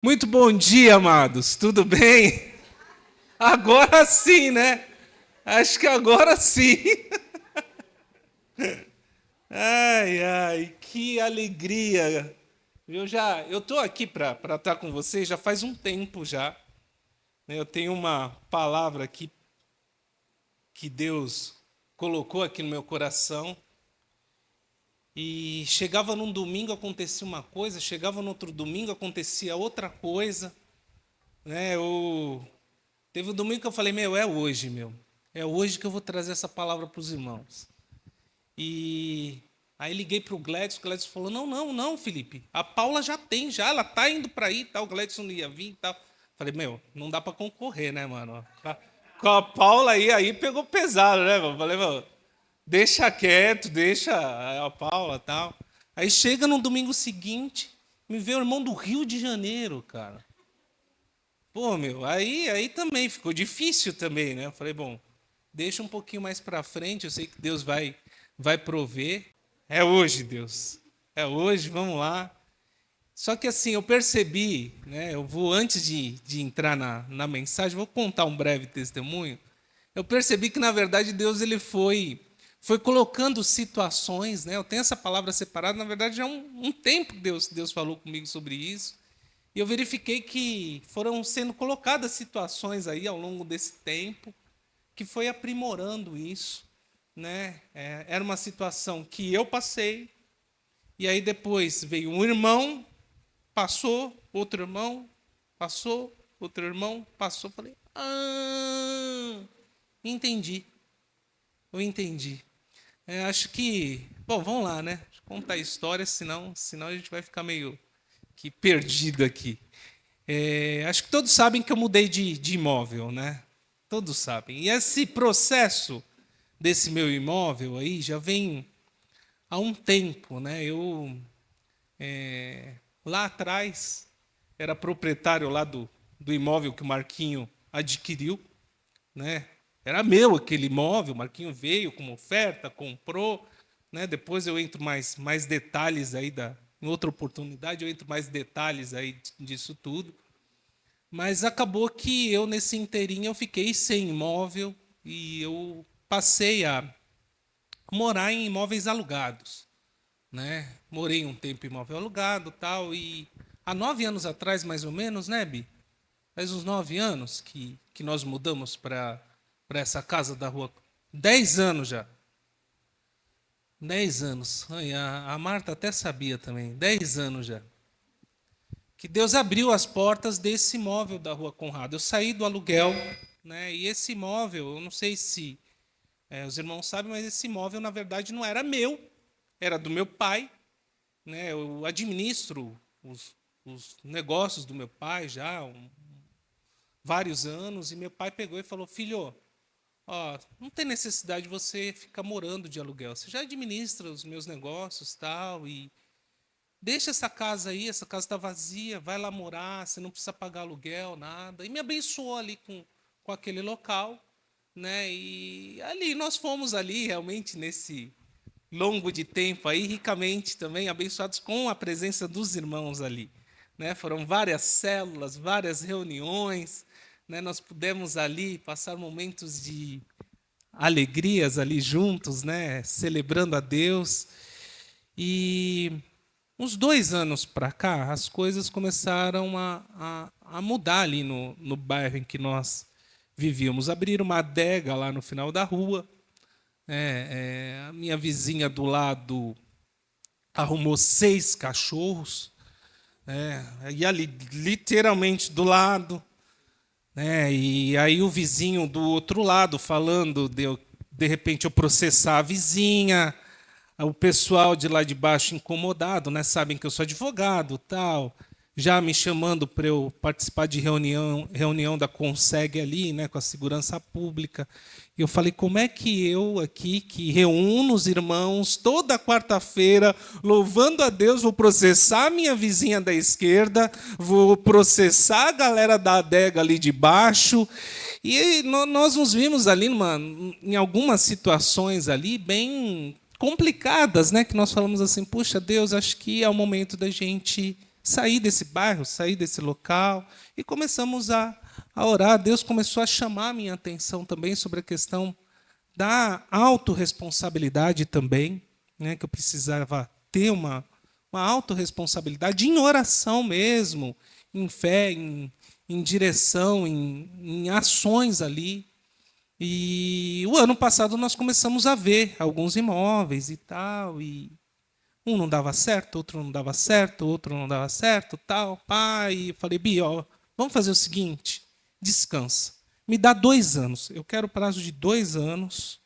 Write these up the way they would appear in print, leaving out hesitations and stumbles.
Muito bom dia, amados. Tudo bem? Agora sim, né? Acho que agora sim. Ai, ai, que alegria. Eu tô aqui para estar com vocês já faz um tempo já, né? Eu tenho uma palavra aqui que Deus colocou aqui no meu coração e chegava num domingo acontecia uma coisa, chegava no outro domingo acontecia outra coisa, né? Teve um domingo que eu falei, meu, é hoje, meu. É hoje que eu vou trazer essa palavra para os irmãos. E aí liguei para o Gladson falou, não, não, não, Felipe, a Paula já tem, já, ela tá indo para aí, tal, o Gladson não ia vir e tal. Falei, meu, não dá para concorrer, né, mano? Com a Paula aí pegou pesado, né, mano? Falei, meu, deixa quieto, deixa a Paula e tal. Aí chega no domingo seguinte, me vê o irmão do Rio de Janeiro, cara. Pô, meu, aí também ficou difícil também, né? Eu falei, bom, deixa um pouquinho mais para frente, eu sei que Deus vai prover. É hoje, Deus. É hoje, vamos lá. Só que assim, eu percebi, né? Eu vou, antes de entrar na mensagem, vou contar um breve testemunho. Eu percebi que, na verdade, Deus ele foi colocando situações, né? Eu tenho essa palavra separada, na verdade, já há um tempo que Deus falou comigo sobre isso. E eu verifiquei que foram sendo colocadas situações aí ao longo desse tempo que foi aprimorando isso, né? Era uma situação que eu passei e aí depois veio um irmão, passou, outro irmão, passou, outro irmão, passou. Falei, entendi, eu entendi. Acho que, bom, vamos lá, né? Deixa eu contar a história, senão a gente vai ficar meio que perdido aqui. Acho que todos sabem que eu mudei de imóvel, né? Todos sabem. E esse processo desse meu imóvel aí já vem há um tempo, né? Lá atrás era proprietário lá do imóvel que o Marquinho adquiriu, né? Era meu aquele imóvel, o Marquinho veio com uma oferta, comprou, né? Depois eu entro mais detalhes aí em outra oportunidade eu entro mais detalhes aí disso tudo. Mas acabou que eu, nesse inteirinho, eu fiquei sem imóvel e eu passei a morar em imóveis alugados, né? Morei um tempo em imóvel alugado tal, e há 9 anos atrás, mais ou menos, né, Bi? Faz uns 9 anos que nós mudamos para essa casa da rua. 10 anos já. 10 anos. Ai, a Marta até sabia também. 10 anos já. Que Deus abriu as portas desse imóvel da Rua Conrado. Eu saí do aluguel, né? E esse imóvel, eu não sei se os irmãos sabem, mas esse imóvel na verdade não era meu, era do meu pai, né? Eu administro os negócios do meu pai já há vários anos e meu pai pegou e falou: "Filho, ó, não tem necessidade de você ficar morando de aluguel. Você já administra os meus negócios, tal, e deixa essa casa aí, essa casa está vazia, vai lá morar, você não precisa pagar aluguel, nada." E me abençoou ali com aquele local, né? E ali nós fomos ali realmente nesse longo de tempo aí, ricamente também abençoados com a presença dos irmãos ali, né? Foram várias células, várias reuniões, né? Nós pudemos ali passar momentos de alegrias ali juntos, né? Celebrando a Deus. E uns 2 anos para cá, as coisas começaram a mudar ali no bairro em que nós vivíamos. Abriram uma adega lá no final da rua. A minha vizinha do lado arrumou 6 cachorros. E ali, literalmente do lado. E aí o vizinho do outro lado falando de repente eu processar a vizinha, o pessoal de lá de baixo incomodado, né? Sabem que eu sou advogado, tal, já me chamando para eu participar de reunião da Conseg ali, né, com a segurança pública. E eu falei, como é que eu aqui, que reúno os irmãos toda quarta-feira, louvando a Deus, vou processar a minha vizinha da esquerda, vou processar a galera da adega ali de baixo. E nós nos vimos ali em algumas situações ali bem complicadas, né? Que nós falamos assim, puxa, Deus, acho que é o momento da gente sair desse bairro, sair desse local, e começamos a orar. Deus começou a chamar a minha atenção também sobre a questão da autorresponsabilidade também, né, que eu precisava ter uma autorresponsabilidade em oração mesmo, em fé, em direção, em ações ali. E o ano passado nós começamos a ver alguns imóveis e tal, e um não dava certo, outro não dava certo, outro não dava certo, tal, pá, e falei, Bia, ó, vamos fazer o seguinte, descansa, me dá 2 anos, eu quero o prazo de 2 anos.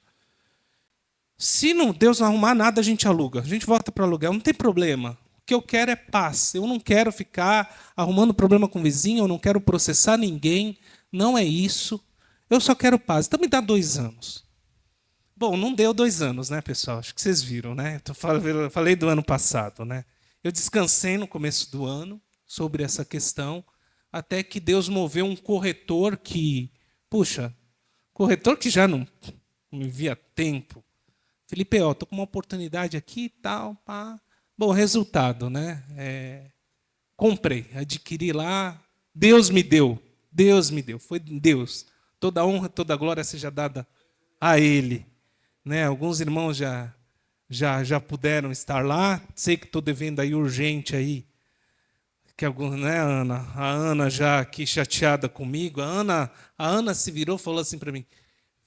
Se não, Deus não arrumar nada, a gente aluga. A gente volta para aluguel, não tem problema. O que eu quero é paz. Eu não quero ficar arrumando problema com o vizinho, eu não quero processar ninguém. Não é isso. Eu só quero paz. Então me dá 2 anos. Bom, não deu 2 anos, né, pessoal? Acho que vocês viram, né? Eu falei do ano passado, né? Eu descansei no começo do ano sobre essa questão, até que Deus moveu um corretor que, puxa, corretor que já não me via tempo. Felipe, ó, tô com uma oportunidade aqui e tal, pá. Bom, resultado, né? Comprei, adquiri lá, Deus me deu, foi Deus. Toda a honra, toda a glória seja dada a Ele, né? Alguns irmãos já puderam estar lá. Sei que estou devendo aí urgente aí, que alguns, né, Ana? A Ana já aqui chateada comigo. A Ana se virou e falou assim para mim: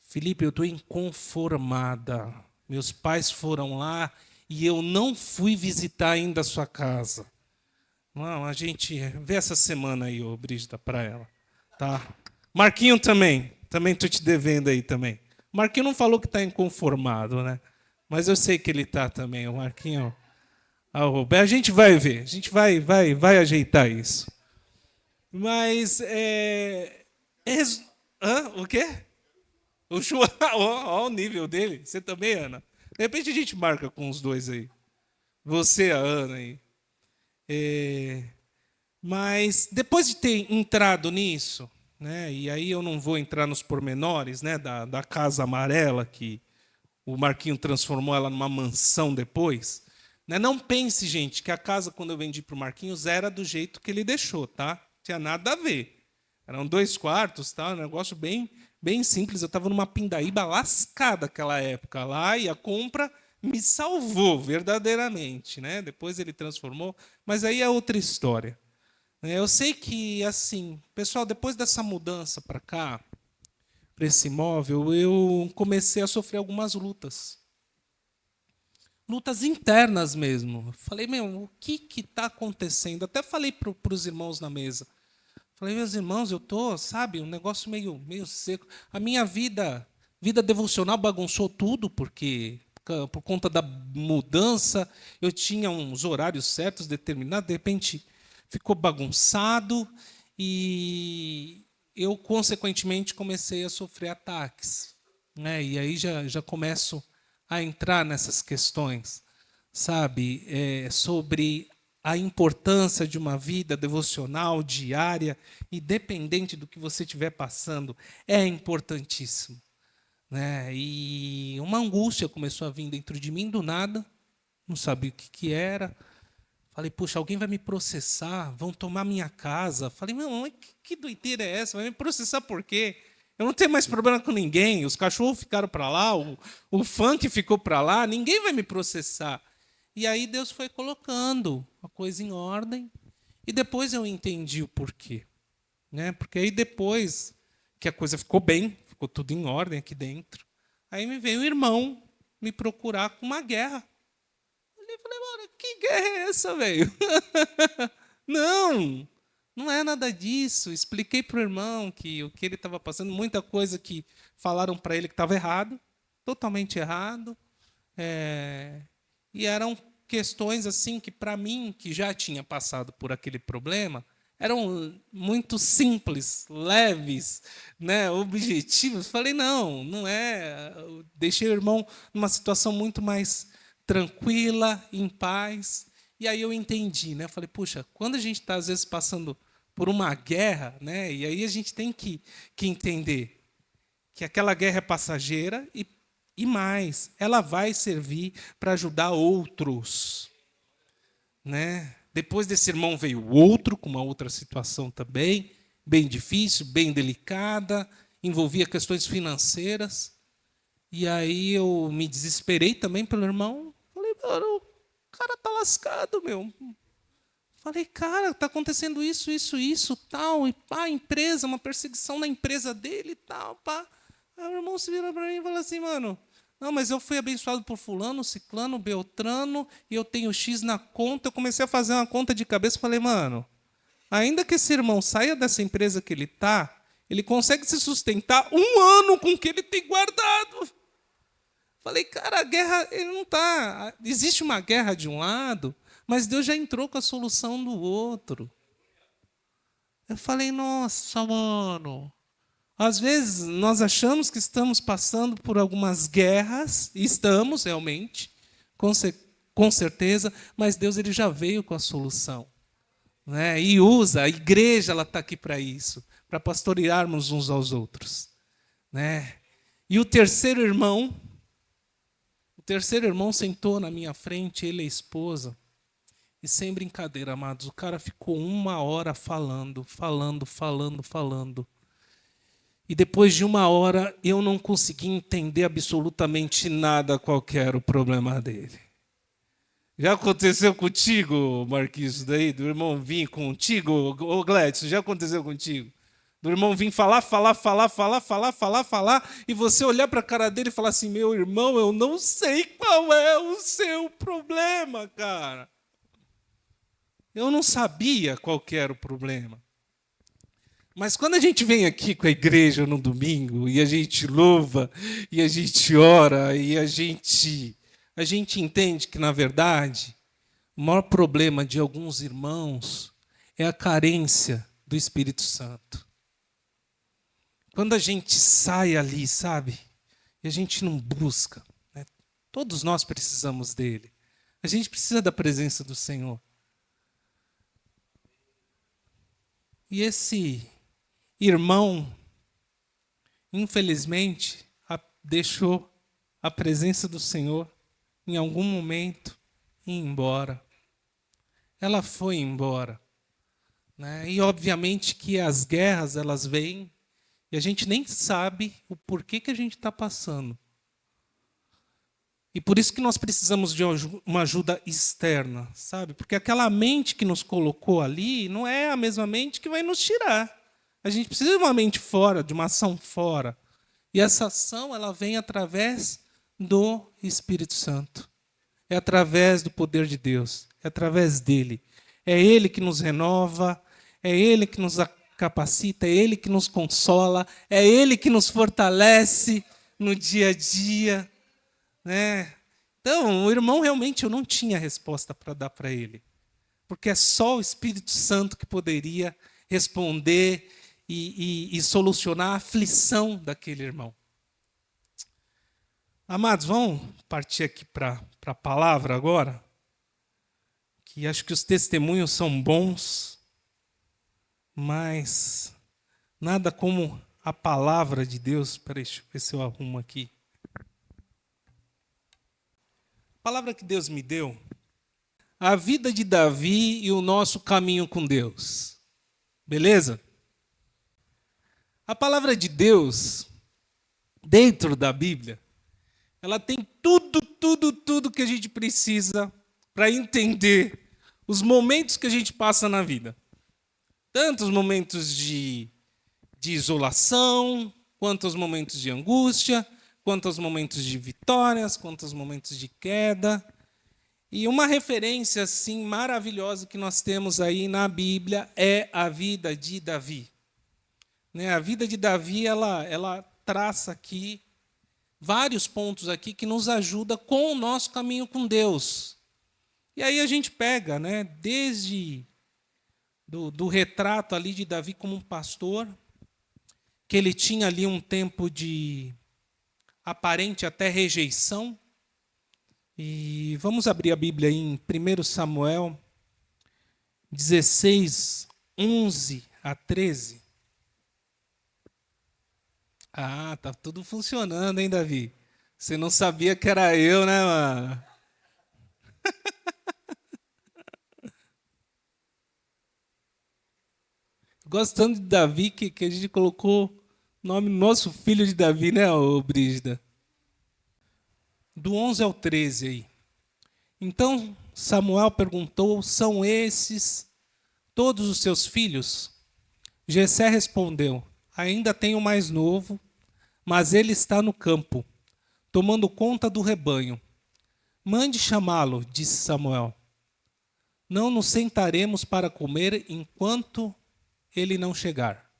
Felipe, eu estou inconformada. Meus pais foram lá e eu não fui visitar ainda a sua casa. Não, a gente vê essa semana aí, ô Brígida, para ela. Tá? Marquinho também. Também estou te devendo aí também. O Marquinho não falou que está inconformado, né? Mas eu sei que ele está também. O Marquinho. A gente vai ver. A gente vai ajeitar isso. Mas. Hã? O quê? O Chua, ó o nível dele. Você também, Ana. De repente a gente marca com os dois aí. Você, a Ana aí. Mas depois de ter entrado nisso, né, e aí eu não vou entrar nos pormenores, né, da casa amarela, que o Marquinho transformou ela numa mansão depois. Né, não pense, gente, que a casa, quando eu vendi para o Marquinhos, era do jeito que ele deixou, tá? Tinha nada a ver. Eram 2 quartos, tá? Um negócio bem simples. Eu estava numa pindaíba lascada naquela época lá, e a compra me salvou verdadeiramente, né? Depois ele transformou, mas aí é outra história. Eu sei que, assim, pessoal, depois dessa mudança para cá, para esse imóvel, eu comecei a sofrer algumas lutas. Lutas internas mesmo. Falei, meu, o que está acontecendo? Até falei para os irmãos na mesa. Falei, meus irmãos, eu tô, sabe, um negócio meio seco. A minha vida devocional bagunçou tudo, porque por conta da mudança, eu tinha uns horários certos determinados, de repente ficou bagunçado e eu, consequentemente, comecei a sofrer ataques. Né? E aí já começo a entrar nessas questões, sabe, sobre a importância de uma vida devocional diária, independente do que você estiver passando, é importantíssimo. Né? E uma angústia começou a vir dentro de mim do nada, não sabia o que era. Falei, puxa, alguém vai me processar, vão tomar minha casa. Falei, meu, que doideira é essa? Vai me processar por quê? Eu não tenho mais problema com ninguém, os cachorros ficaram para lá, o funk ficou para lá, ninguém vai me processar. E aí Deus foi colocando a coisa em ordem, e depois eu entendi o porquê. Né? Porque aí depois que a coisa ficou bem, ficou tudo em ordem aqui dentro, aí me veio o irmão me procurar com uma guerra. Eu falei, mano, que guerra é essa, velho? Não, não é nada disso. Expliquei para o irmão que o que ele estava passando, muita coisa que falaram para ele que estava errado, totalmente errado. E eram questões assim que, para mim, que já tinha passado por aquele problema, eram muito simples, leves, né, objetivos. Falei, não é. Eu deixei o irmão numa situação muito mais tranquila, em paz. E aí eu entendi, né? Falei, puxa, quando a gente está, às vezes, passando por uma guerra, né? E aí a gente tem que entender que aquela guerra é passageira e mais, ela vai servir para ajudar outros. Né? Depois desse irmão veio outro, com uma outra situação também, bem difícil, bem delicada, envolvia questões financeiras. E aí eu me desesperei também pelo irmão. Falei, mano, o cara tá lascado, meu. Falei, cara, tá acontecendo isso, tal, e pá, empresa, uma perseguição na empresa dele e tal, pá. Aí o irmão se vira para mim e fala assim, mano, não, mas eu fui abençoado por fulano, ciclano, beltrano, e eu tenho X na conta. Eu comecei a fazer uma conta de cabeça e falei, mano, ainda que esse irmão saia dessa empresa que ele tá, ele consegue se sustentar 1 ano com o que ele tem guardado. Falei, cara, a guerra, ele não tá. Existe uma guerra de um lado, mas Deus já entrou com a solução do outro. Eu falei, nossa, mano. Às vezes nós achamos que estamos passando por algumas guerras, e estamos realmente, com certeza, mas Deus ele já veio com a solução. Né? E usa, a igreja ela está aqui para isso, para pastorearmos uns aos outros. Né? E o terceiro irmão sentou na minha frente, ele e a esposa, e sem brincadeira, amados, o cara ficou 1 hora falando. E depois de 1 hora, eu não consegui entender absolutamente nada qual que era o problema dele. Já aconteceu contigo, Marquinhos, daí? Do irmão vir contigo? Ô, Gladys, já aconteceu contigo? Do irmão vir falar, e você olhar para a cara dele e falar assim, meu irmão, eu não sei qual é o seu problema, cara. Eu não sabia qual que era o problema. Mas quando a gente vem aqui com a igreja no domingo, e a gente louva, e a gente ora, e a gente entende que, na verdade, o maior problema de alguns irmãos é a carência do Espírito Santo. Quando a gente sai ali, sabe, e a gente não busca, né? Todos nós precisamos dele. A gente precisa da presença do Senhor. E esse irmão, infelizmente, deixou a presença do Senhor em algum momento ir embora. Ela foi embora. Né? E, obviamente, que as guerras, elas vêm e a gente nem sabe o porquê que a gente está passando. E por isso que nós precisamos de uma ajuda externa, sabe? Porque aquela mente que nos colocou ali não é a mesma mente que vai nos tirar. A gente precisa de uma mente fora, de uma ação fora. E essa ação, ela vem através do Espírito Santo. É através do poder de Deus. É através dele. É ele que nos renova, é ele que nos capacita, é ele que nos consola, é ele que nos fortalece no dia a dia. Né? Então, o irmão realmente eu não tinha resposta para dar para ele. Porque é só o Espírito Santo que poderia responder e solucionar a aflição daquele irmão. Amados, vamos partir aqui para a palavra agora, que acho que os testemunhos são bons, mas nada como a palavra de Deus. Espera aí, deixa eu ver se eu arrumo aqui. A palavra que Deus me deu, a vida de Davi e o nosso caminho com Deus. Beleza? A palavra de Deus, dentro da Bíblia, ela tem tudo que a gente precisa para entender os momentos que a gente passa na vida. Tanto os momentos de isolação, quanto os momentos de angústia, quanto os momentos de vitórias, quanto os momentos de queda. E uma referência assim maravilhosa que nós temos aí na Bíblia é a vida de Davi. Né? A vida de Davi, ela traça aqui vários pontos aqui que nos ajuda com o nosso caminho com Deus. E aí a gente pega, né, desde do retrato ali de Davi como um pastor, que ele tinha ali um tempo de aparente até rejeição. E vamos abrir a Bíblia aí em 1 Samuel 16, 11 a 13. Ah, tá tudo funcionando, hein, Davi? Você não sabia que era eu, né, mano? Gosto tanto de Davi que a gente colocou o nome do nosso filho de Davi, né, ô Brígida? Do 11 ao 13 aí. Então Samuel perguntou: são esses todos os seus filhos? Jessé respondeu: ainda tenho mais novo, mas ele está no campo, tomando conta do rebanho. Mande chamá-lo, disse Samuel. Não nos sentaremos para comer enquanto ele não chegar.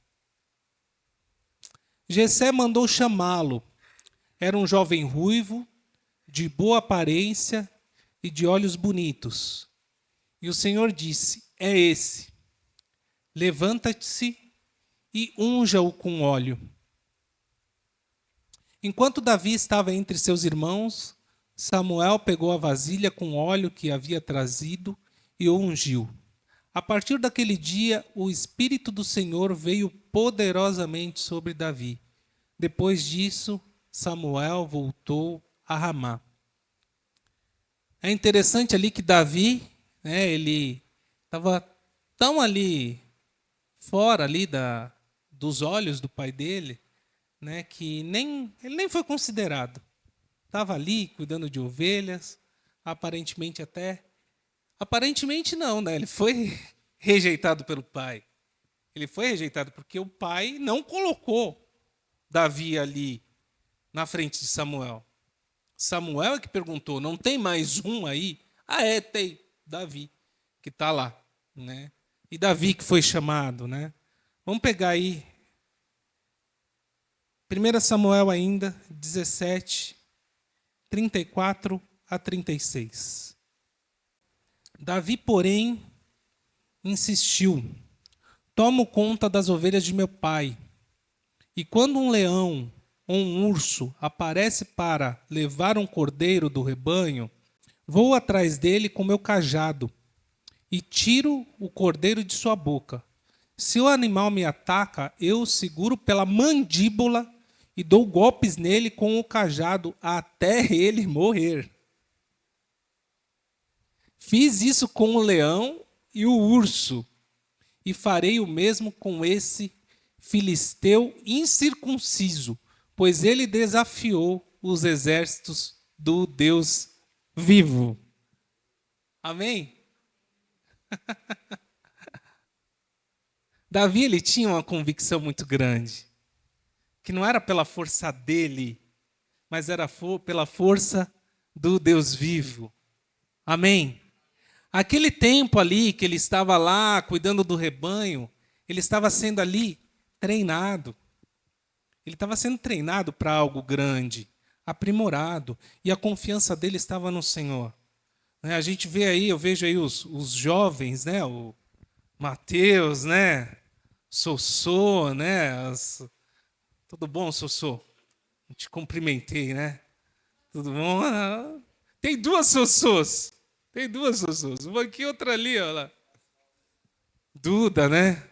Jessé mandou chamá-lo. Era um jovem ruivo, de boa aparência e de olhos bonitos. E o Senhor disse: é esse. Levanta-se e unja-o com óleo. Enquanto Davi estava entre seus irmãos, Samuel pegou a vasilha com óleo que havia trazido e o ungiu. A partir daquele dia, o Espírito do Senhor veio poderosamente sobre Davi. Depois disso, Samuel voltou a Ramá. É interessante ali que Davi, né, ele estava tão ali fora ali dos olhos do pai dele, né, que ele nem foi considerado. Estava ali cuidando de ovelhas, aparentemente não, né? Ele foi rejeitado pelo pai. Ele foi rejeitado porque o pai não colocou Davi ali na frente de Samuel. Samuel é que perguntou: não tem mais um aí? Ah, tem, Davi, que está lá, né? E Davi que foi chamado, né? Vamos pegar aí 1 Samuel ainda, 17, 34 a 36. Davi, porém, insistiu: tomo conta das ovelhas de meu pai. E quando um leão ou um urso aparece para levar um cordeiro do rebanho, vou atrás dele com meu cajado e tiro o cordeiro de sua boca. Se o animal me ataca, eu o seguro pela mandíbula e dou golpes nele com o cajado até ele morrer. Fiz isso com o leão e o urso, e farei o mesmo com esse filisteu incircunciso, pois ele desafiou os exércitos do Deus vivo. Amém? Davi, ele tinha uma convicção muito grande, que não era pela força dele, mas era pela força do Deus vivo. Amém? Aquele tempo ali que ele estava lá cuidando do rebanho, ele estava sendo ali treinado. Ele estava sendo treinado para algo grande, aprimorado, e a confiança dele estava no Senhor. A gente vê aí, eu vejo aí os jovens, né? O Mateus, né? Sossô, né? Tudo bom, Sossô? Te cumprimentei, né? Tudo bom? Tem duas Sossôs. Tem duas Sossôs. Uma aqui e outra ali, olha lá. Duda, né?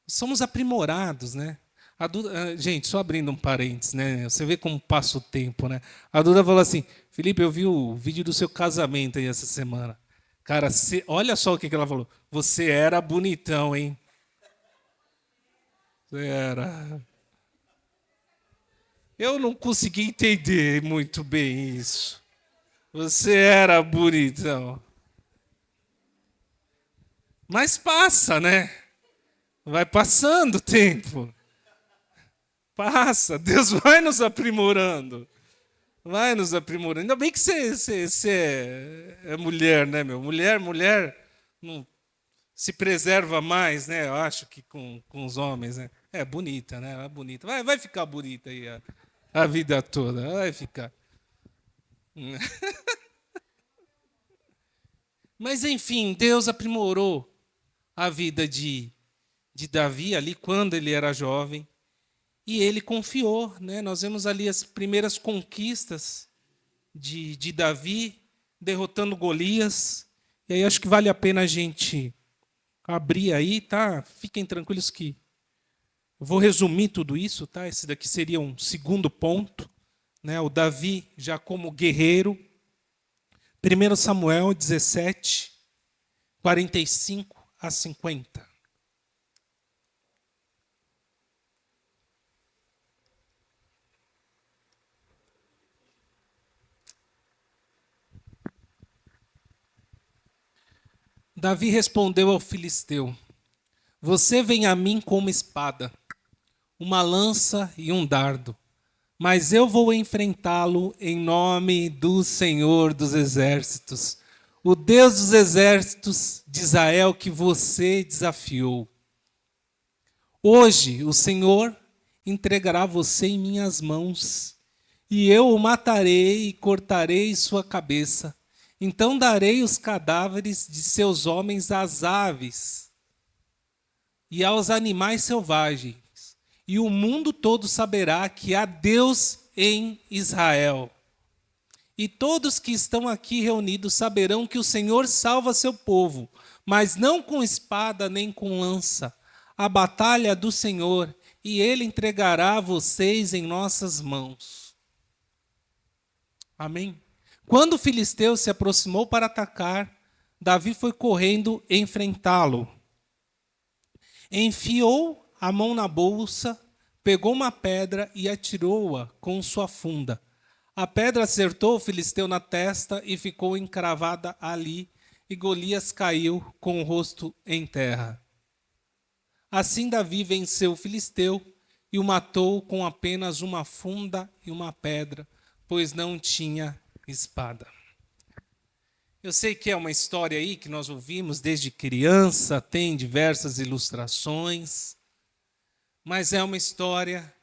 Somos aprimorados, né? A Duda, gente, só abrindo um parênteses, né? Você vê como passa o tempo, né? A Duda falou assim: Felipe, eu vi o vídeo do seu casamento aí essa semana. Cara, olha só o que ela falou. Você era bonitão, hein? Você era. Eu não consegui entender muito bem isso. Você era bonitão. Mas passa, né? Vai passando o tempo. Passa. Deus vai nos aprimorando. Vai nos aprimorando. Ainda bem que você é mulher, né, meu? Mulher não se preserva mais, né? Eu acho que com os homens, né? É bonita, né? É bonita. Vai ficar bonita aí a vida toda. Vai ficar. Mas, enfim, Deus aprimorou a vida de Davi ali quando ele era jovem. E ele confiou, né? Nós vemos ali as primeiras conquistas de Davi, derrotando Golias. E aí acho que vale a pena a gente abrir aí, tá? Fiquem tranquilos que eu vou resumir tudo isso, tá? Esse daqui seria um segundo ponto, né? O Davi já como guerreiro. 1 Samuel 17, 45 a 50. Davi respondeu ao filisteu: Você vem a mim com uma espada, uma lança e um dardo, mas eu vou enfrentá-lo em nome do Senhor dos Exércitos, o Deus dos exércitos de Israel que você desafiou. Hoje o Senhor entregará você em minhas mãos, e eu o matarei e cortarei sua cabeça. Então darei os cadáveres de seus homens às aves e aos animais selvagens, e o mundo todo saberá que há Deus em Israel. E todos que estão aqui reunidos saberão que o Senhor salva seu povo, mas não com espada nem com lança. A batalha é do Senhor, e ele entregará vocês em nossas mãos. Amém? Quando o filisteu se aproximou para atacar, Davi foi correndo enfrentá-lo. Enfiou a mão na bolsa, pegou uma pedra e atirou-a com sua funda. A pedra acertou o filisteu na testa e ficou encravada ali, e Golias caiu com o rosto em terra. Assim Davi venceu o filisteu e o matou com apenas uma funda e uma pedra, pois não tinha espada. Eu sei que é uma história aí que nós ouvimos desde criança, tem diversas ilustrações, mas é uma história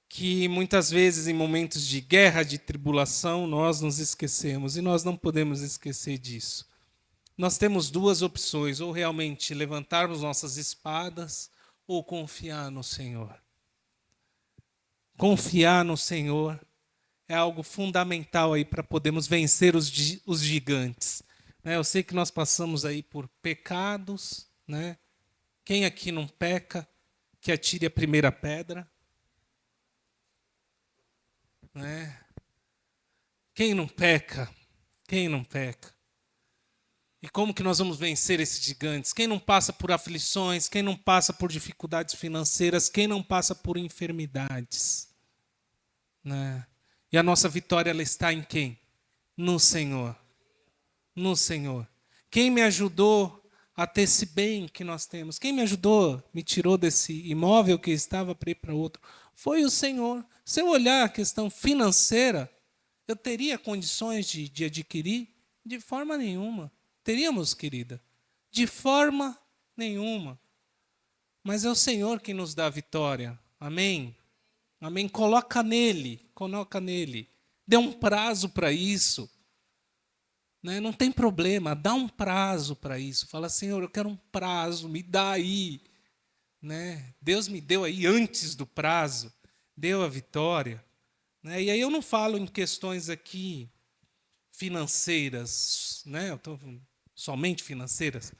que muitas vezes em momentos de guerra, de tribulação, nós nos esquecemos, e nós não podemos esquecer disso. Nós temos duas opções: ou realmente levantarmos nossas espadas, ou confiar no Senhor. Confiar no Senhor é algo fundamental aí para podermos vencer os gigantes. Eu sei que nós passamos aí por pecados, né? Quem aqui não peca, que atire a primeira pedra. Né? Quem não peca? Quem não peca? E como que nós vamos vencer esses gigantes? Quem não passa por aflições, quem não passa por dificuldades financeiras, quem não passa por enfermidades? Né? E a nossa vitória ela está em quem? No Senhor. No Senhor. Quem me ajudou a ter esse bem que nós temos? Quem me ajudou, me tirou desse imóvel que estava para ir para outro? Foi o Senhor. Se eu olhar a questão financeira, eu teria condições de adquirir? De forma nenhuma. Teríamos, querida? De forma nenhuma. Mas é o Senhor que nos dá a vitória. Amém? Amém? Coloca nele. Coloca nele. Dê um prazo para isso. Né? Não tem problema. Dá um prazo para isso. Fala, Senhor, eu quero um prazo. Me dá aí. Né? Deus me deu aí antes do prazo. Deu a vitória. Né? E aí eu não falo em questões aqui financeiras, né? Eu tô somente financeiras,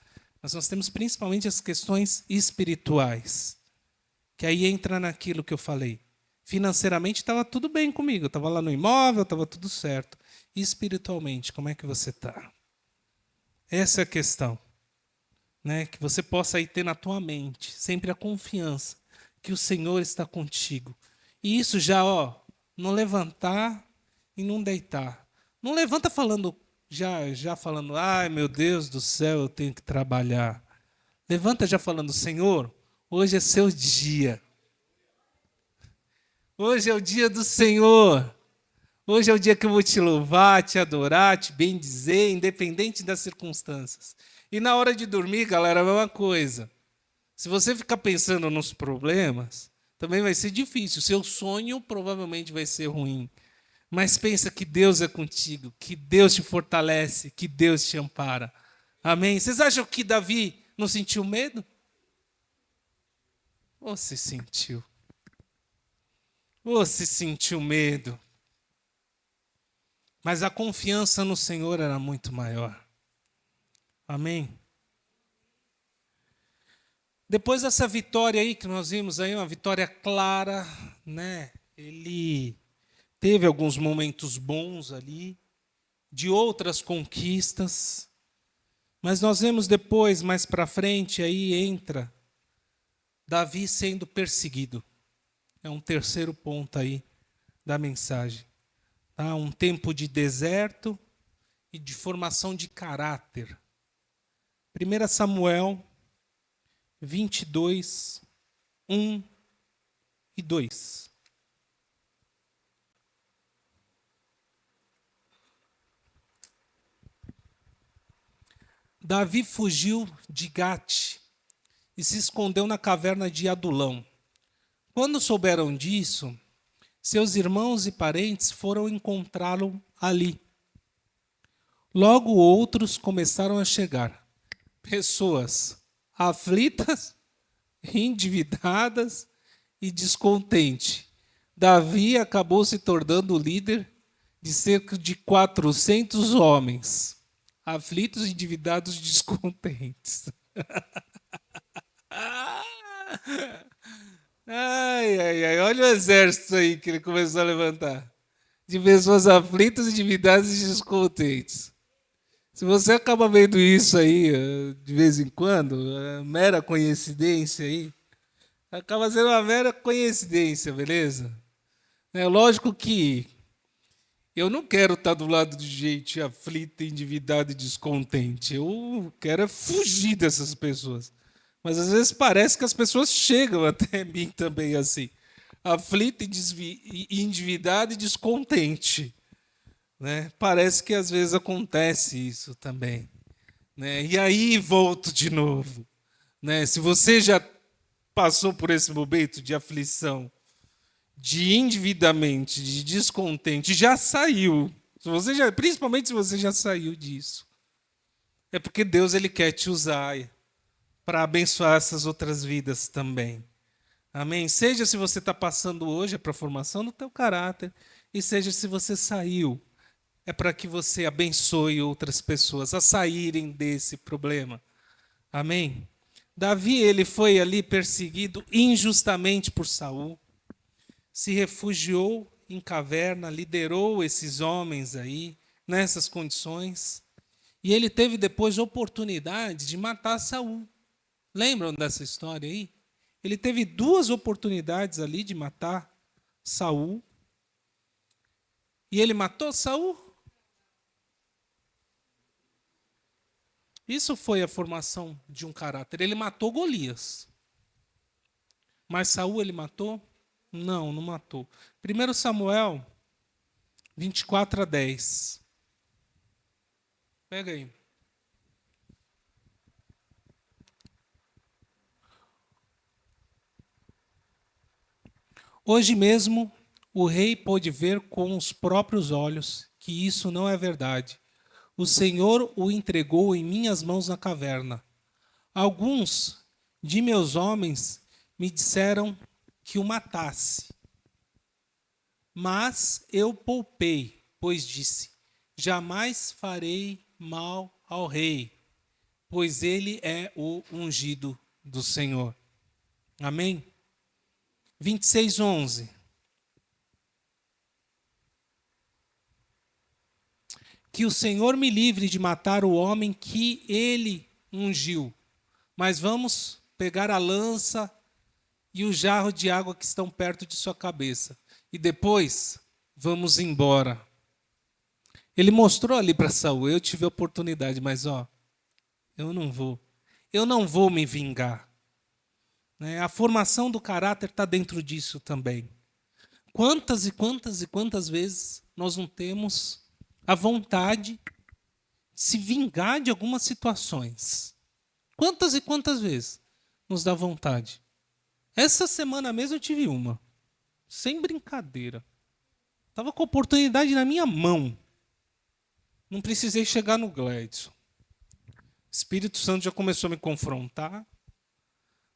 mas nós temos principalmente as questões espirituais, que aí entra naquilo que eu falei. Financeiramente estava tudo bem comigo, eu estava lá no imóvel, estava tudo certo. E espiritualmente, como é que você está? Essa é a questão. Né? Que você possa aí ter na tua mente sempre a confiança que o Senhor está contigo. E isso já, não levantar e não deitar. Não levanta falando, já falando, ai meu Deus do céu, eu tenho que trabalhar. Levanta já falando, Senhor, hoje é seu dia. Hoje é o dia do Senhor. Hoje é o dia que eu vou te louvar, te adorar, te bendizer, independente das circunstâncias. E na hora de dormir, galera, é a mesma coisa. Se você ficar pensando nos problemas, também vai ser difícil. O seu sonho provavelmente vai ser ruim. Mas pensa que Deus é contigo, que Deus te fortalece, que Deus te ampara. Amém? Vocês acham que Davi não sentiu medo? Ou se sentiu? Ou se sentiu medo? Mas a confiança no Senhor era muito maior. Amém? Depois dessa vitória aí que nós vimos aí, uma vitória clara, né? Ele teve alguns momentos bons ali, de outras conquistas, mas nós vemos depois, mais para frente, aí entra Davi sendo perseguido. É um terceiro ponto aí da mensagem. Tá? Um tempo de deserto e de formação de caráter. 1 Samuel 22, 1 e 2. Davi fugiu de Gate e se escondeu na caverna de Adulão. Quando souberam disso, seus irmãos e parentes foram encontrá-lo ali. Logo outros começaram a chegar. Pessoas aflitas, endividadas e descontentes. Davi acabou se tornando o líder de cerca de 400 homens, aflitos, endividados e descontentes. Ai, ai, ai, olha o exército aí que ele começou a levantar. De pessoas aflitas, endividadas e descontentes. Se você acaba vendo isso aí de vez em quando, mera coincidência aí, acaba sendo uma mera coincidência, beleza? É lógico que eu não quero estar do lado de gente aflita, endividada e descontente. Eu quero fugir dessas pessoas. Mas às vezes parece que as pessoas chegam até mim também assim, aflita, endividada e descontente, né? Parece que às vezes acontece isso também, né? E aí volto de novo, né? Se você já passou por esse momento de aflição, de endividamento, de descontente, já saiu. Se você já, principalmente se você já saiu disso, é porque Deus ele quer te usar para abençoar essas outras vidas também. Amém? Seja se você está passando hoje é para a formação do teu caráter, e seja se você saiu, é para que você abençoe outras pessoas a saírem desse problema. Amém? Davi ele foi ali perseguido injustamente por Saul, se refugiou em caverna, liderou esses homens aí nessas condições, e ele teve depois oportunidade de matar Saul. Lembram dessa história aí? Ele teve duas oportunidades ali de matar Saul. E ele matou Saul? Isso foi a formação de um caráter. Ele matou Golias. Mas Saul ele matou? Não, não matou. 1 Samuel 24:10. Pega aí. Hoje mesmo o rei pôde ver com os próprios olhos que isso não é verdade. O Senhor o entregou em minhas mãos na caverna. Alguns de meus homens me disseram que o matasse. Mas eu poupei, pois disse: jamais farei mal ao rei, pois ele é o ungido do Senhor. Amém? 26:11. Que o Senhor me livre de matar o homem que ele ungiu. Mas vamos pegar a lança e o jarro de água que estão perto de sua cabeça. E depois vamos embora. Ele mostrou ali para Saul, eu tive a oportunidade, mas eu não vou. Eu não vou me vingar. Né? A formação do caráter está dentro disso também. Quantas e quantas e quantas vezes nós não temos a vontade de se vingar de algumas situações? Quantas e quantas vezes nos dá vontade? Essa semana mesmo eu tive uma. Sem brincadeira. Estava com a oportunidade na minha mão. Não precisei chegar no Gladson. O Espírito Santo já começou a me confrontar.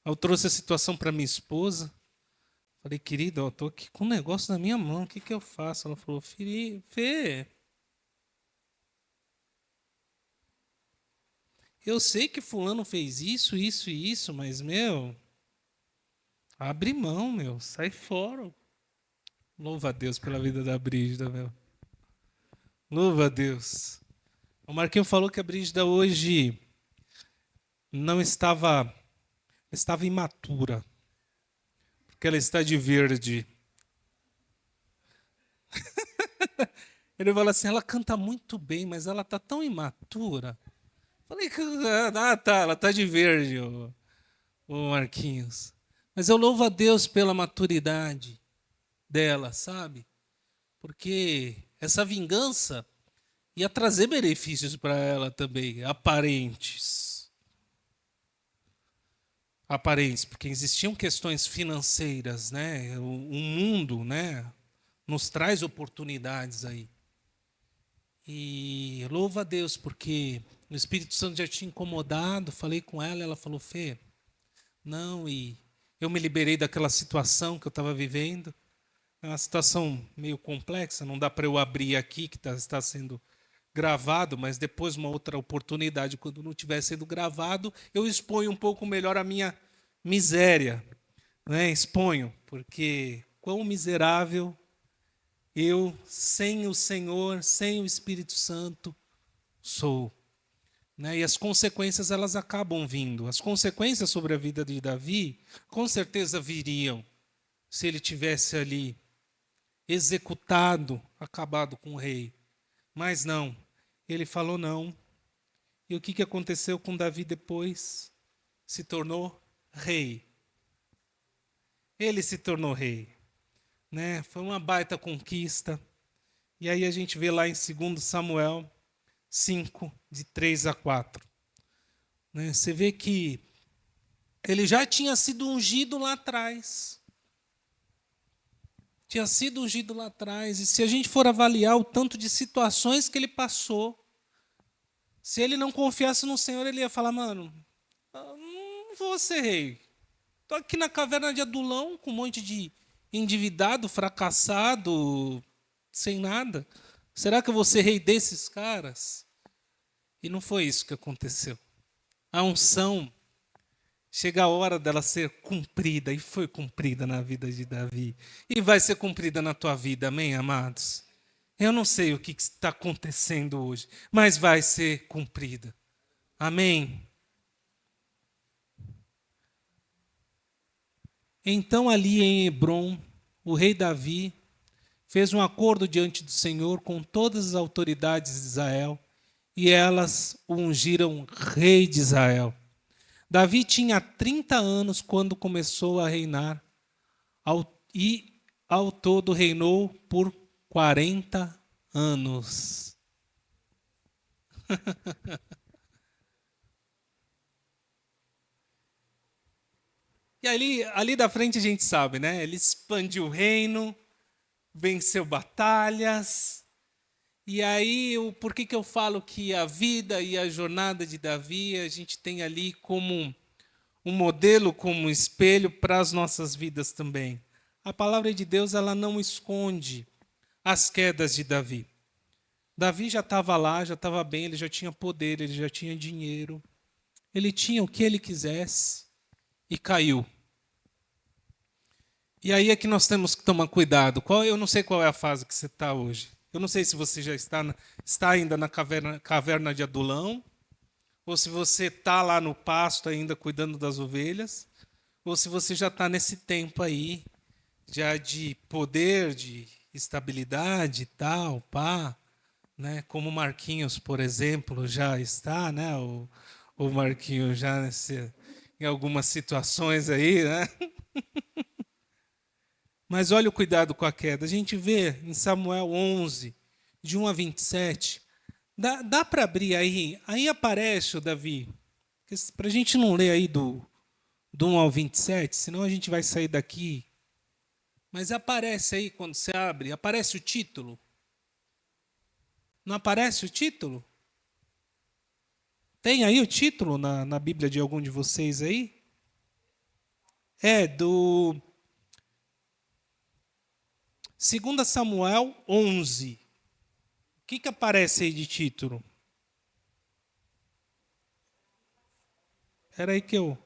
Eu trouxe a situação para minha esposa. Falei, querida, eu estou aqui com um negócio na minha mão. O que eu faço? Ela falou, Fê, eu sei que fulano fez isso, isso e isso, mas, abre mão, sai fora. Louva a Deus pela vida da Brígida, Louva a Deus. O Marquinhos falou que a Brígida hoje não estava imatura, porque ela está de verde. Ele fala assim, ela canta muito bem, mas ela está tão imatura Falei, tá, ela tá de verde, ô Marquinhos. Mas eu louvo a Deus pela maturidade dela, sabe? Porque essa vingança ia trazer benefícios para ela também, aparentes. Aparentes, porque existiam questões financeiras, né? O mundo, né, nos traz oportunidades aí. E louva a Deus, porque o Espírito Santo já tinha incomodado, falei com ela, ela falou, Fê, não, e eu me liberei daquela situação que eu estava vivendo. É uma situação meio complexa, não dá para eu abrir aqui, que está sendo gravado, mas depois, uma outra oportunidade, quando não estiver sendo gravado, eu exponho um pouco melhor a minha miséria. Né? Exponho, porque quão miserável eu, sem o Senhor, sem o Espírito Santo, sou. Né? E as consequências, elas acabam vindo. As consequências sobre a vida de Davi, com certeza viriam, se ele tivesse ali executado, acabado com o rei. Mas não, ele falou não. E o que aconteceu com Davi depois? Se tornou rei. Ele se tornou rei. Né? Foi uma baita conquista. E aí a gente vê lá em 2 Samuel 5, de 3 a 4. Né? Você vê que ele já tinha sido ungido lá atrás. Tinha sido ungido lá atrás. E se a gente for avaliar o tanto de situações que ele passou, se ele não confiasse no Senhor, ele ia falar, mano, eu não vou ser rei. Estou aqui na caverna de Adulão com um monte de endividado, fracassado, sem nada. Será que eu vou ser rei desses caras? E não foi isso que aconteceu. A unção, chega a hora dela ser cumprida, e foi cumprida na vida de Davi. E vai ser cumprida na tua vida, amém, amados? Eu não sei o que está acontecendo hoje, mas vai ser cumprida. Amém? Então, ali em Hebrom, o rei Davi fez um acordo diante do Senhor com todas as autoridades de Israel, e elas o ungiram rei de Israel. Davi tinha 30 anos quando começou a reinar, e ao todo reinou por 40 anos. E ali da frente a gente sabe, né? Ele expandiu o reino, venceu batalhas. E aí, por que eu falo que a vida e a jornada de Davi, a gente tem ali como um modelo, como um espelho para as nossas vidas também. A palavra de Deus, ela não esconde as quedas de Davi. Davi já estava lá, já estava bem, ele já tinha poder, ele já tinha dinheiro. Ele tinha o que ele quisesse e caiu. E aí é que nós temos que tomar cuidado. Eu não sei qual é a fase que você está hoje. Eu não sei se você já está ainda na caverna de Adulão, ou se você está lá no pasto ainda cuidando das ovelhas, ou se você já está nesse tempo aí, já de poder, de estabilidade e tal, pá, né? Como o Marquinhos, por exemplo, já está, né? O Marquinhos já em algumas situações aí, né? Mas olha o cuidado com a queda. A gente vê em Samuel 11, de 1 a 27. Dá para abrir aí? Aí aparece o Davi. Para a gente não ler aí do 1 ao 27, senão a gente vai sair daqui. Mas aparece aí, quando você abre, aparece o título. Não aparece o título? Tem aí o título na Bíblia de algum de vocês aí? É do 2 Samuel 11. O que aparece aí de título? Era aí que eu...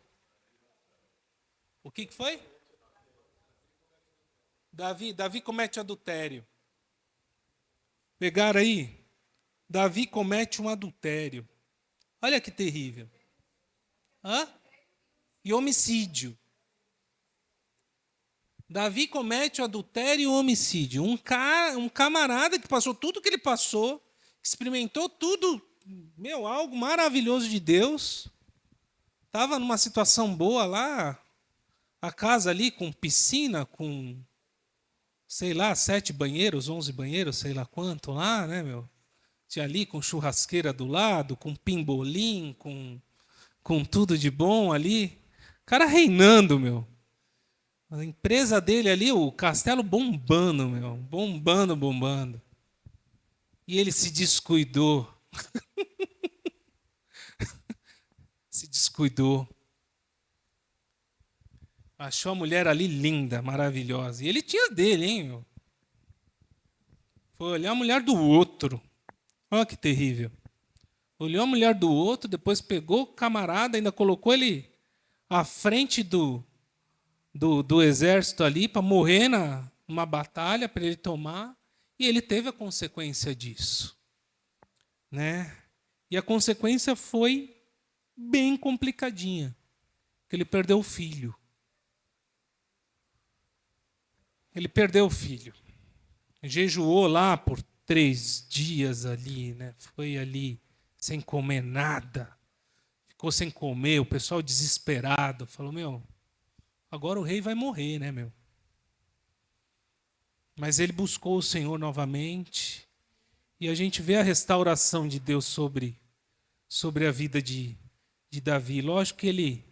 O que foi? Davi comete adultério. Pegaram aí? Davi comete um adultério. Olha que terrível. Hã? E homicídio. Davi comete o adultério e o homicídio. Um camarada que passou tudo que ele passou, experimentou tudo algo maravilhoso de Deus. Estava numa situação boa lá, a casa ali com piscina, com, sei lá, 7 banheiros, 11 banheiros, sei lá quanto lá, né, meu? Tinha ali com churrasqueira do lado, com pimbolim, com tudo de bom ali. O cara reinando, meu. A empresa dele ali, o castelo bombando, meu. Bombando, bombando. E ele se descuidou. Se descuidou. Achou a mulher ali linda, maravilhosa. E ele tinha dele, hein, meu? Foi olhar a mulher do outro. Olha que terrível. Olhou a mulher do outro, depois pegou o camarada, ainda colocou ele à frente do exército ali para morrer numa batalha para ele tomar. E ele teve a consequência disso, né? E a consequência foi bem complicadinha, que ele perdeu o filho. Ele perdeu o filho. Jejuou lá por 3 dias ali, né? Foi ali sem comer nada. Ficou sem comer, o pessoal desesperado. Falou, meu, agora o rei vai morrer, né, meu? Mas ele buscou o Senhor novamente. E a gente vê a restauração de Deus sobre a vida de Davi. Lógico que ele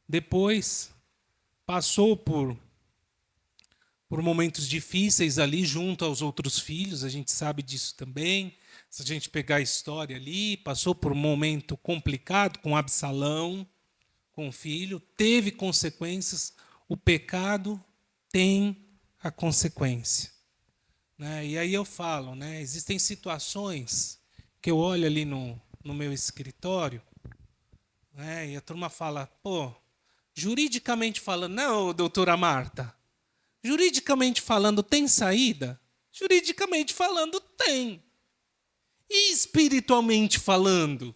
depois passou por momentos difíceis ali junto aos outros filhos, a gente sabe disso também. Se a gente pegar a história ali, passou por um momento complicado com Absalão, com o filho, teve consequências, o pecado tem a consequência, né? E aí eu falo, né, existem situações que eu olho ali no meu escritório, né, e a turma fala, pô, juridicamente falando, não, doutora Marta, juridicamente falando, tem saída? Juridicamente falando, tem. E espiritualmente falando?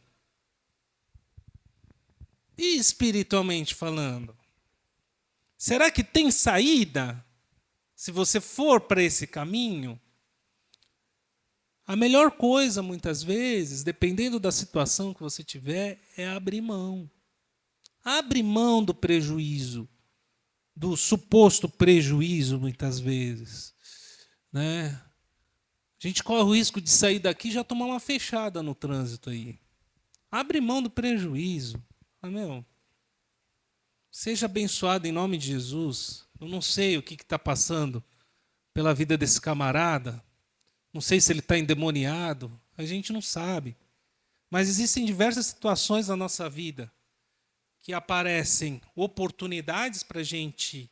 E espiritualmente falando? Será que tem saída? Se você for para esse caminho? A melhor coisa, muitas vezes, dependendo da situação que você tiver, é abrir mão. Abre mão do prejuízo, do suposto prejuízo, muitas vezes, né? A gente corre o risco de sair daqui e já tomar uma fechada no trânsito aí. Abre mão do prejuízo. Ah, meu, seja abençoado em nome de Jesus. Eu não sei o que está passando pela vida desse camarada. Não sei se ele está endemoniado. A gente não sabe. Mas existem diversas situações na nossa vida que aparecem oportunidades para a gente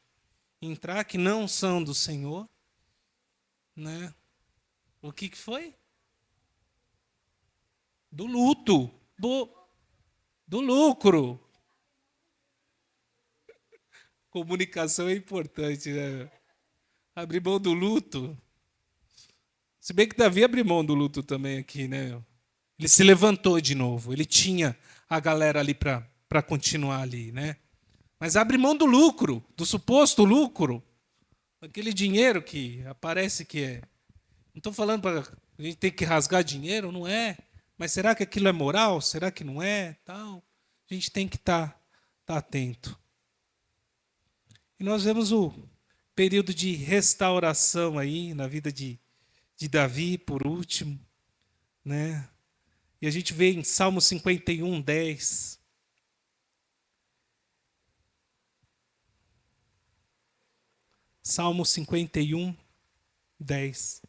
entrar que não são do Senhor, né? O que foi? Do luto, do lucro. Comunicação é importante, né? Abrir mão do luto. Se bem que Davi abriu mão do luto também aqui, né? Ele se levantou de novo. Ele tinha a galera ali para continuar ali, né? Mas abre mão do lucro, do suposto lucro. Aquele dinheiro que aparece que é. Não estou falando para a gente ter que rasgar dinheiro, não é. Mas será que aquilo é moral? Será que não é? Tal. A gente tem que tá atento. E nós vemos o período de restauração aí na vida de Davi, por último, né? E a gente vê em Salmo 51, 10. Salmo 51, 10.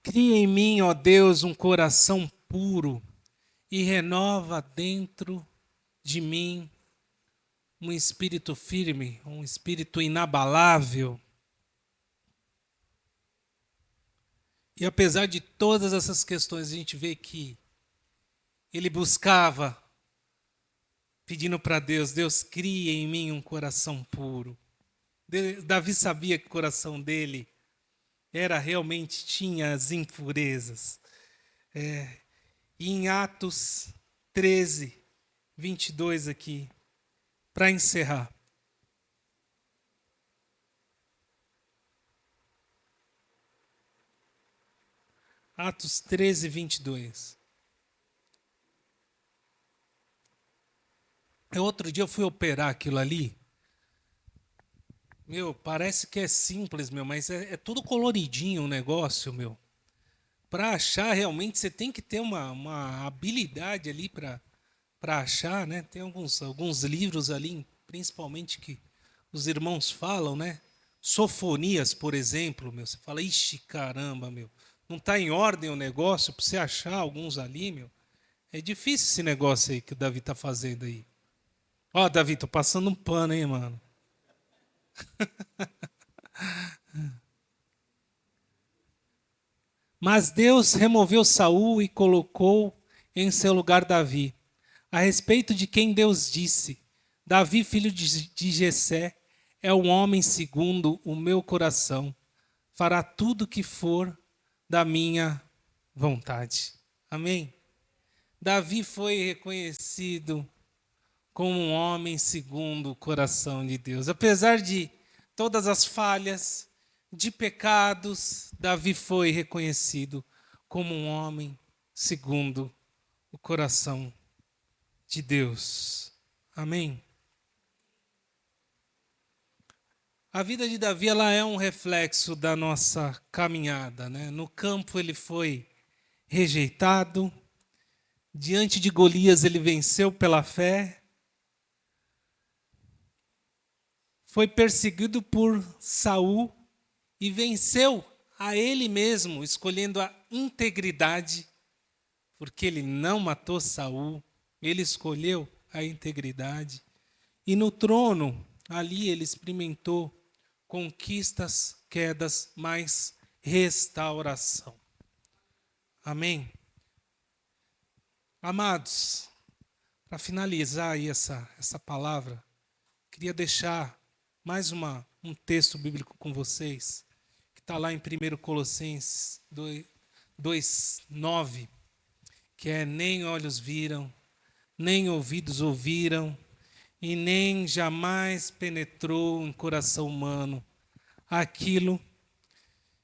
Cria em mim, ó Deus, um coração puro e renova dentro de mim um espírito firme, um espírito inabalável. E apesar de todas essas questões, a gente vê que ele buscava, pedindo para Deus, Deus cria em mim um coração puro. Davi sabia que o coração dele tinha as impurezas. E em Atos 13, 22 aqui, para encerrar. Atos 13, 22. Outro dia eu fui operar aquilo ali. Meu, parece que é simples, meu, mas é tudo coloridinho o negócio, meu. Para achar, realmente, você tem que ter uma habilidade ali para achar, né? Tem alguns livros ali, principalmente que os irmãos falam, né? Sofonias, por exemplo, meu. Você fala, ixi, caramba, meu. Não está em ordem o negócio para você achar alguns ali, meu. É difícil esse negócio aí que o Davi está fazendo aí. Ó, Davi, tô passando um pano, hein, mano. Mas Deus removeu Saul e colocou em seu lugar Davi, a respeito de quem Deus disse: Davi, filho de Jessé, é um homem segundo o meu coração. Fará tudo o que for da minha vontade. Amém? Davi foi reconhecido como um homem segundo o coração de Deus. Apesar de todas as falhas, de pecados, Davi foi reconhecido como um homem segundo o coração de Deus. Amém? A vida de Davi ela é um reflexo da nossa caminhada, né? No campo ele foi rejeitado, diante de Golias ele venceu pela fé, foi perseguido por Saul e venceu a ele mesmo, escolhendo a integridade, porque ele não matou Saul, ele escolheu a integridade. E no trono, ali ele experimentou conquistas, quedas, mas restauração. Amém? Amados, para finalizar aí essa palavra, queria deixar mais um texto bíblico com vocês, que está lá em 1 Colossenses 2:9, que é: nem olhos viram, nem ouvidos ouviram, e nem jamais penetrou em coração humano aquilo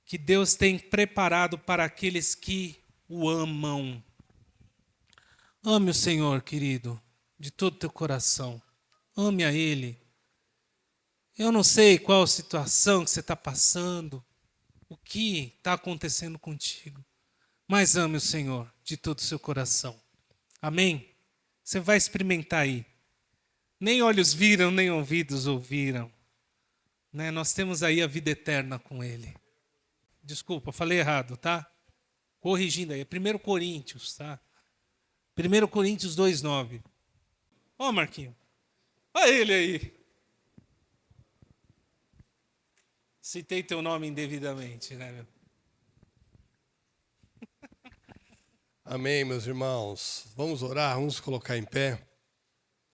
que Deus tem preparado para aqueles que o amam. Ame o Senhor, querido, de todo o teu coração. Ame a Ele. Eu não sei qual situação que você está passando, o que está acontecendo contigo, mas ame o Senhor de todo o seu coração. Amém? Você vai experimentar aí. Nem olhos viram, nem ouvidos ouviram. Né? Nós temos aí a vida eterna com Ele. Desculpa, falei errado, tá? Corrigindo aí, é 1 Coríntios, tá? 1 Coríntios 2:9. Ó, Marquinho. Olha ele aí. Citei teu nome indevidamente, né, meu? Amém, meus irmãos. Vamos orar, vamos colocar em pé.